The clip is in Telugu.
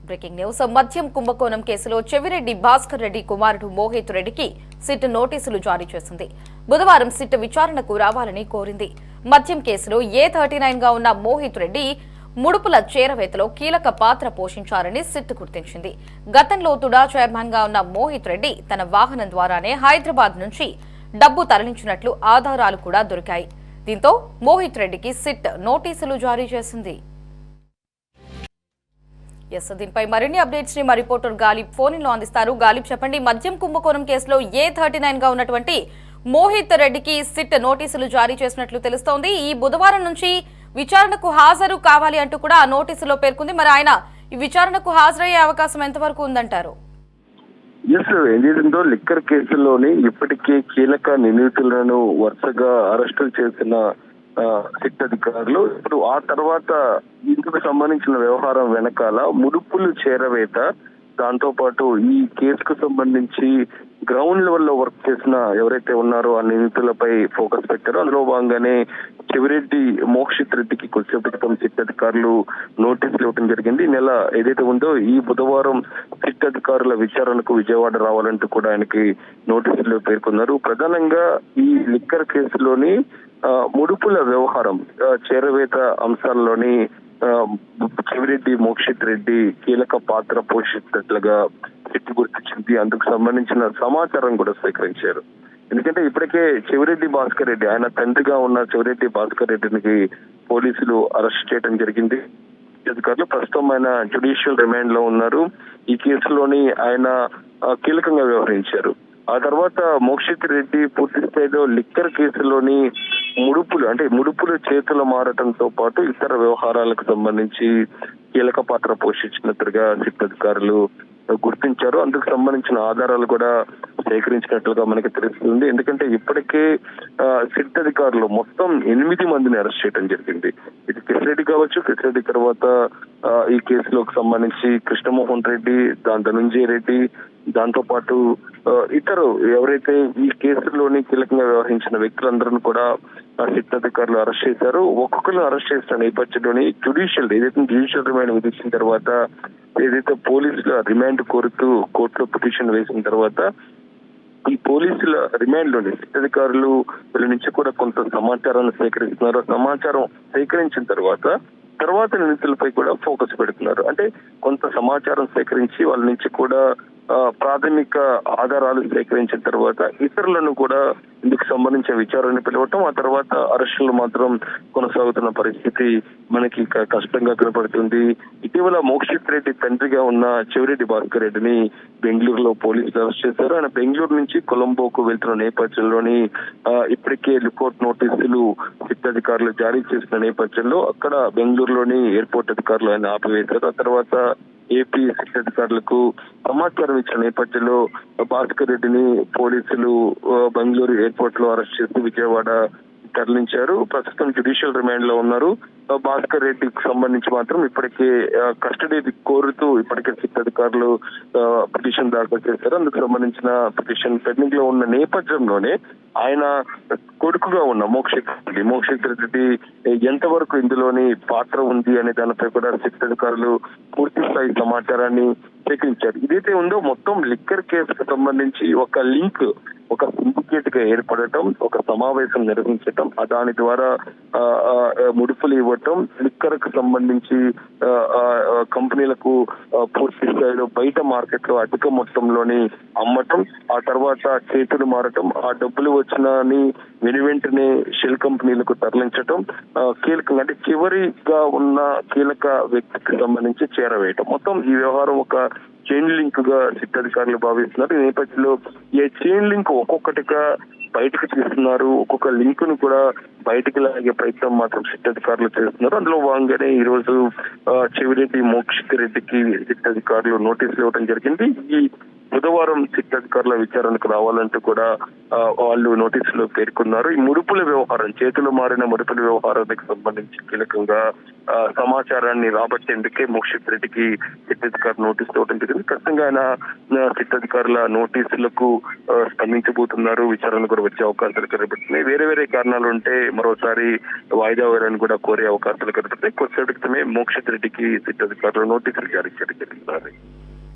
Breaking news. మద్యం కుంభకోణం కేసులో చెవిరెడ్డి భాస్కర్ రెడ్డి కుమారుడు మోహిత్ రెడ్డికి సిట్ నోటీసులు జారీ చేసింది. బుధవారం సిట్ విచారణకు రావాలని కోరింది. మద్యం కేసులో A39 గా ఉన్న మోహిత్ రెడ్డి ముడుపుల చేరవేతలో కీలక పాత్ర పోషించారని సిట్ గుర్తించింది. గతంలో తుడా చైర్మన్ గా ఉన్న మోహిత్ రెడ్డి తన వాహనం ద్వారానే హైదరాబాద్ నుంచి డబ్బు తరలించినట్లు ఆధారాలు కూడా దొరికాయి. దీంతో మోహిత్ రెడ్డికి సిట్ నోటీసులు జారీ చేసింది. దీనిపై మరిన్ని అప్డేట్స్ ని మా రిపోర్టర్ గాలిబ్ ఫోన్ లో అందిస్తారు. గాలిబ్, చెప్పండి, మద్యం కుంభకోణం కేసులో A39 గా ఉన్నటువంటి మోహిత్ రెడ్డికి సిట్ నోటీసులు జారీ చేసినట్లు తెలుస్తోంది. ఈ బుధవారం నుంచి విచారణకు హాజరు కావాలి అంటూ కూడా ఆ నోటీసులో పేర్కొంది. మరి ఆయన ఈ విచారణకు హాజరయ్యే అవకాశం ఎంతవరకు ఉందంటారు? ఏదైతుందో లిక్కర్ కేసులోని ఇప్పటికే కీలక నిందితులను వరుసగా అరెస్టులు చేసిన సిట్ అధికారులు ఇప్పుడు ఆ తర్వాత ఇందుకు సంబంధించిన వ్యవహారం వెనకాల ముడుపులు చేరవేత, దాంతో పాటు ఈ కేసుకు సంబంధించి గ్రౌండ్ లెవెల్లో వర్క్ చేసిన ఎవరైతే ఉన్నారో ఆ నిందితులపై ఫోకస్ పెట్టారో అందులో భాగంగానే చెవిరెడ్డి మోక్షిత్ రెడ్డికి కొద్దిసేపటి క్రితం సిట్ అధికారులు నోటీసులు ఇవ్వడం జరిగింది. ఈ నెల ఏదైతే ఉందో ఈ బుధవారం సిట్ అధికారుల విచారణకు విజయవాడ రావాలంటూ కూడా ఆయనకి నోటీసులు పేర్కొన్నారు. ప్రధానంగా ఈ లిక్కర్ కేసులోని ముడుపుల వ్యవహారం, చేరవేత అంశాల్లోని చెవిరెడ్డి మోక్షిత్ రెడ్డి కీలక పాత్ర పోషిస్తున్నట్లుగా సిట్ గుర్తించింది. అందుకు సంబంధించిన సమాచారం కూడా స్వీకరించారు. ఎందుకంటే ఇప్పటికే చెవిరెడ్డి భాస్కర్ రెడ్డి, ఆయన తండ్రిగా ఉన్న చెవిరెడ్డి భాస్కర్ రెడ్డికి పోలీసులు అరెస్ట్ చేయడం జరిగింది. అధికారులు ప్రస్తుతం ఆయన జ్యుడిషియల్ రిమాండ్ లో ఉన్నారు. ఈ కేసులోని ఆయన కీలకంగా వ్యవహరించారు. ఆ తర్వాత మోక్షిత్ రెడ్డి పూర్తి స్థాయిలో లిక్కర్ కేసులోని ముడుపులు చేతులు మారటంతో పాటు ఇతర వ్యవహారాలకు సంబంధించి కీలక పాత్ర పోషించినట్టుగా సిట్ అధికారులు గుర్తించారు. అందుకు సంబంధించిన ఆధారాలు కూడా సేకరించినట్లుగా మనకి తెలుస్తుంది. ఎందుకంటే ఇప్పటికే సిట్ అధికారులు మొత్తం 8 మందిని అరెస్ట్ చేయడం జరిగింది. ఇది కిషరెడ్డి కావచ్చు, కిషరెడ్డి తర్వాత ఈ కేసులోకి సంబంధించి కృష్ణమోహన్ రెడ్డి, ధనంజయ రెడ్డి, దాంతో పాటు ఇతరు ఎవరైతే ఈ కేసులోని కీలకంగా వ్యవహరించిన వ్యక్తులందరూ కూడా సిట్ అధికారులు అరెస్ట్ చేశారు. ఒక్కొక్కరు అరెస్ట్ చేసిన నేపథ్యంలోని జ్యుడిషియల్ రిమాండ్ విధించిన తర్వాత ఏదైతే పోలీసుల రిమాండ్ కోరుతూ కోర్టులో పిటిషన్ వేసిన తర్వాత ఈ పోలీసుల రిమాండ్ లోని సిట్ అధికారులు వీళ్ళ నుంచి కూడా కొంత సమాచారాన్ని సేకరిస్తున్నారు. సమాచారం సేకరించిన తర్వాత నిందితులపై కూడా ఫోకస్ పెడుతున్నారు. అంటే కొంత సమాచారం సేకరించి వాళ్ళ నుంచి కూడా ప్రాథమిక ఆధారాలు సేకరించిన తర్వాత ఇతరులను కూడా ఇందుకు సంబంధించిన విచారణ పిలవటం, ఆ తర్వాత అరెస్టులు మాత్రం కొనసాగుతున్న పరిస్థితి మనకి కష్టంగా కనపడుతుంది. ఇటీవల మోక్షిత్ రెడ్డి తండ్రిగా ఉన్న చెవిరెడ్డి భాస్కర్ రెడ్డిని బెంగళూరులో పోలీసులు అరెస్ట్ చేశారు. ఆయన బెంగళూరు నుంచి కొలంబోకు వెళ్తున్న నేపథ్యంలోని ఇప్పటికే లుకౌట్ నోటీసులు సిట్ అధికారులు జారీ చేసిన నేపథ్యంలో అక్కడ బెంగళూరులోని ఎయిర్పోర్ట్ అధికారులు ఆయన ఆపివేశారు. ఆ తర్వాత ఏపీ సిట్ అధికారులకు సమాచారం ఇచ్చిన నేపథ్యంలో భాస్కర్ రెడ్డిని పోలీసులు బెంగళూరు ఎయిర్పోర్ట్ లో అరెస్ట్ చేసి విజయవాడ తరలించారు. ప్రస్తుతం జ్యుడిషియల్ రిమాండ్ లో ఉన్నారు. భాస్కర్ రెడ్డికి సంబంధించి మాత్రం ఇప్పటికే కస్టడీ కోరుతూ ఇప్పటికే సిట్ అధికారులు పిటిషన్ దాఖలు చేశారు. అందుకు సంబంధించిన పిటిషన్ పెండింగ్ లో ఉన్న నేపథ్యంలోనే ఆయన కొడుకుగా ఉన్న మోక్షిత్ రెడ్డి ఎంతవరకు ఇందులోని పాత్ర ఉంది అనే దానిపై కూడా సిట్ అధికారులు పూర్తి స్థాయి సమాచారాన్ని సేకరించారు. ఇదైతే ఉందో మొత్తం లిక్కర్ కేసుకు సంబంధించి ఒక సిండికేట్ గా ఏర్పడటం, ఒక సమావేశం నిర్వహించటం, దాని ద్వారా ముడుపులు ఇవ్వటం, లిక్కర్ కు సంబంధించి కంపెనీలకు పూర్తి స్థాయిలో బయట మార్కెట్ లో అధిక మొత్తంలోని అమ్మటం, ఆ తర్వాత చేతులు మారటం, ఆ డబ్బులు వచ్చినని వెంటనే షెల్ కంపెనీలకు తరలించటం, కీలకంగా అంటే చివరిగా ఉన్న కీలక వ్యక్తికి సంబంధించి చేరవేయటం, మొత్తం ఈ వ్యవహారం ఒక చైన్ లింక్ గా సిట్ అధికారులు భావిస్తున్నారు. ఈ నేపథ్యంలో ఈ చైన్ లింక్ ఒక్కొక్కటిగా బయటకు తీస్తున్నారు. ఒక్కొక్క లింక్ ను కూడా బయటకు లాగే ప్రయత్నం మాత్రం సిట్ అధికారులు చేస్తున్నారు. అందులో భాగంగానే ఈ రోజు చెవిరెడ్డి మోక్షిత్ రెడ్డికి సిట్ అధికారులు నోటీసులు ఇవ్వడం జరిగింది. ఈ బుధవారం సిట్ అధికారుల విచారణకు రావాలంటూ కూడా వాళ్ళు నోటీసులో పేర్కొన్నారు. ఈ ముడుపుల వ్యవహారం, చేతులు మారిన ముడుపుల వ్యవహారానికి సంబంధించి కీలకంగా సమాచారాన్ని రాబట్టేందుకే మోక్షిత్ రెడ్డికి సిట్ అధికారులు నోటీసు ఇవ్వడం జరిగింది. ఖచ్చితంగా ఆయన సిట్ అధికారుల నోటీసులకు స్పందించబోతున్నారు. విచారణ కూడా వచ్చే అవకాశాలు కనబడుతున్నాయి. వేరే వేరే కారణాలు ఉంటే మరోసారి వాయిదా వేయాలని కూడా కోరే అవకాశాలు కనబడుతున్నాయి. కొద్దిసేపటి క్రితమే మోక్షిత్ రెడ్డికి సిట్ అధికారులు నోటీసులు జారీ చేయడం జరిగింది.